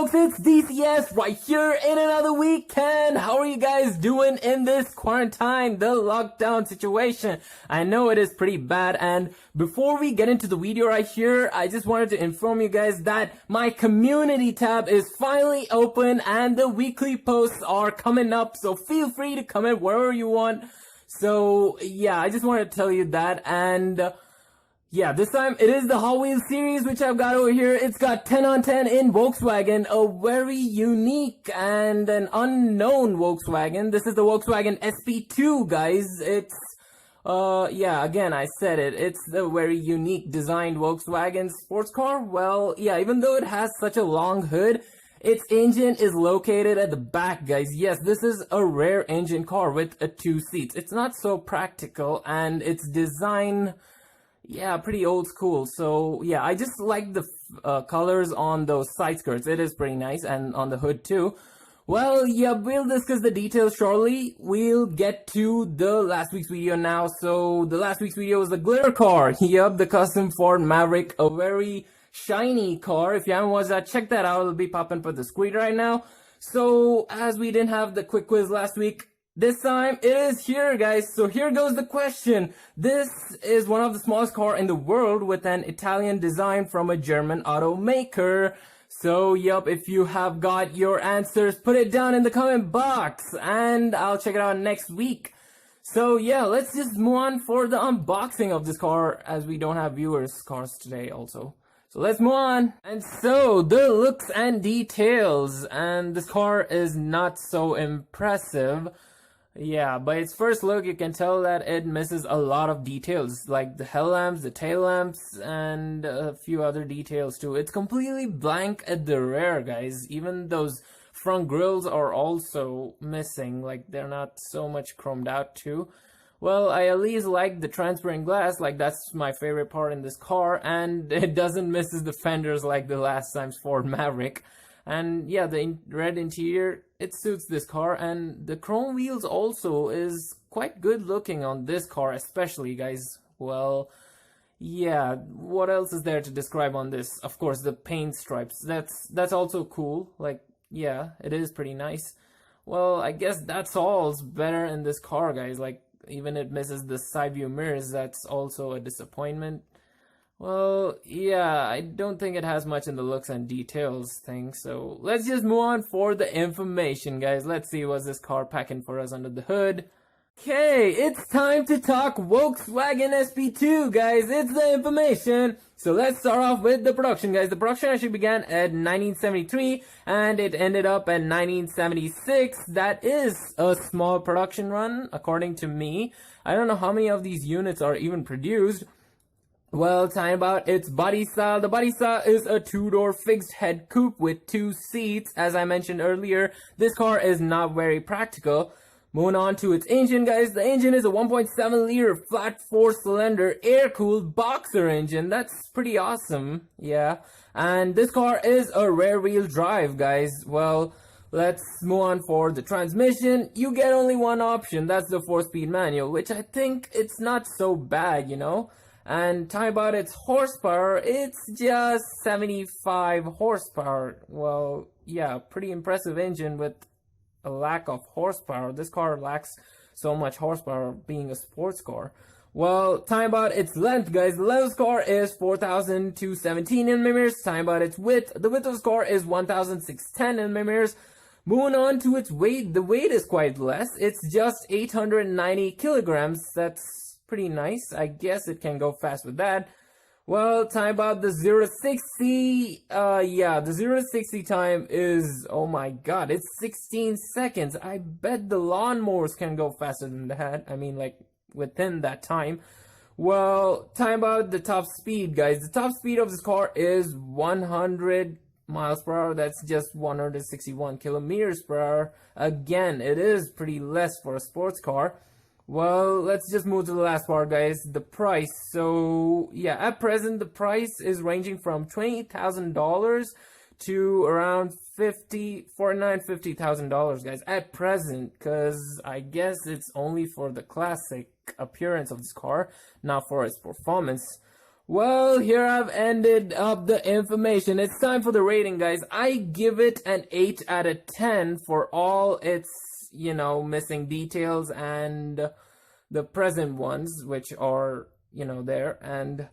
folks, it's DCS right here in another weekend. How are you guys doing in this quarantine, the lockdown situation? I know it is pretty bad, and before we get into the video right here, I just wanted to inform you guys that my community tab is finally open and the weekly posts are coming up, so feel free to comment wherever you want. So yeah, I just wanted to tell you that, and yeah, this time it is the Hot Wheels series which I've got over here. It's got 10 on 10 in Volkswagen, a very unique and an unknown Volkswagen. This is the Volkswagen SP2, guys. It's, yeah, again, I said it. It's the very unique designed Volkswagen sports car. Well, yeah, even though it has such a long hood, its engine is located at the back, guys. Yes, this is a rare engine car with two seats. It's not so practical, and its design, yeah, pretty old school. So yeah, I just like the colors on those side skirts. It is pretty nice, and on the hood too. Well, yeah, we'll discuss the details shortly. We'll get to the last week's video now. So the last week's video was the glitter car. Yup, the custom Ford Maverick, a very shiny car. If you haven't watched that, check that out. It'll be popping up the screen right now. So as we didn't have the quick quiz last week, this time it is here, guys. So here goes the question. This is one of the smallest car in the world with an Italian design from a German automaker. So yup, if you have got your answers, put it down in the comment box and I'll check it out next week. So yeah, let's just move on for the unboxing of this car, as we don't have viewers' cars today also. So let's move on. And so the looks and details, and this car is not so impressive. Yeah, by its first look, you can tell that it misses a lot of details, like the headlamps, the tail lamps, and a few other details too. It's completely blank at the rear, guys. Even those front grills are also missing, like they're not so much chromed out too. Well, I at least like the transparent glass, like that's my favorite part in this car, and it doesn't miss the fenders like the last time's Ford Maverick. And yeah, the red interior, it suits this car, and the chrome wheels also is quite good looking on this car especially, guys. Well, yeah, what else is there to describe on this? Of course, the paint stripes, that's also cool. Like, yeah, it is pretty nice. Well, I guess that's all's better in this car, guys. Like, even it misses the side view mirrors, that's also a disappointment. Well, yeah, I don't think it has much in the looks and details thing, so let's just move on for the information, guys. Let's see what's this car packing for us under the hood. Okay, it's time to talk Volkswagen SP2, guys. It's the information. So let's start off with the production, guys. The production actually began at 1973 and it ended up at 1976. That is a small production run, according to me. I don't know how many of these units are even produced. Well, talking about its body style, the body style is a two-door fixed head coupe with two seats. As I mentioned earlier, this car is not very practical. Moving on to its engine, guys, the engine is a 1.7 liter flat 4-cylinder air-cooled boxer engine. That's pretty awesome, yeah. And this car is a rear-wheel drive, guys. Well, let's move on for the transmission. You get only one option, that's the 4-speed manual, which I think it's not so bad, you know. And talking about its horsepower, it's just 75 horsepower. Well, yeah, pretty impressive engine with a lack of horsepower. This car lacks so much horsepower being a sports car. Well, talking about its length, guys, the length of this car is 4,217 millimeters. Talking about its width, the width of this car is 1,610 millimeters. Moving on to its weight, the weight is quite less. It's just 890 kilograms. That's pretty nice. I guess it can go fast with that. Well, time about the 0 to 60, yeah, the 0 to 60 time is, oh my god, it's 16 seconds. I bet the lawnmowers can go faster than that. I mean, like, within that time. Well, time about the top speed, guys. The top speed of this car is 100 miles per hour. That's just 161 kilometers per hour. Again, it is pretty less for a sports car. Well, let's just move to the last part, guys, the price. So, yeah, at present, the price is ranging from $20,000 to around $50,000, guys, at present, because I guess it's only for the classic appearance of this car, not for its performance. Well, here I've ended up the information. It's time for the rating, guys. I give it an 8 out of 10 for all its, missing details and the present ones, which are, there. And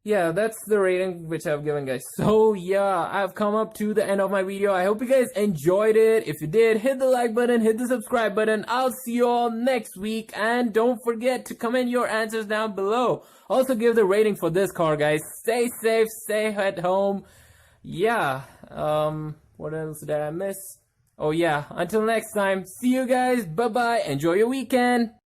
yeah, that's the rating which I've given, guys. So yeah, I've come up to the end of my video. I hope you guys enjoyed it. If you did, hit the like button, hit the subscribe button. I'll see you all next week. And don't forget to comment your answers down below. Also give the rating for this car, guys. Stay safe, stay at home. Yeah, what else did I miss? Oh yeah, until next time, see you guys. Bye bye. Enjoy your weekend.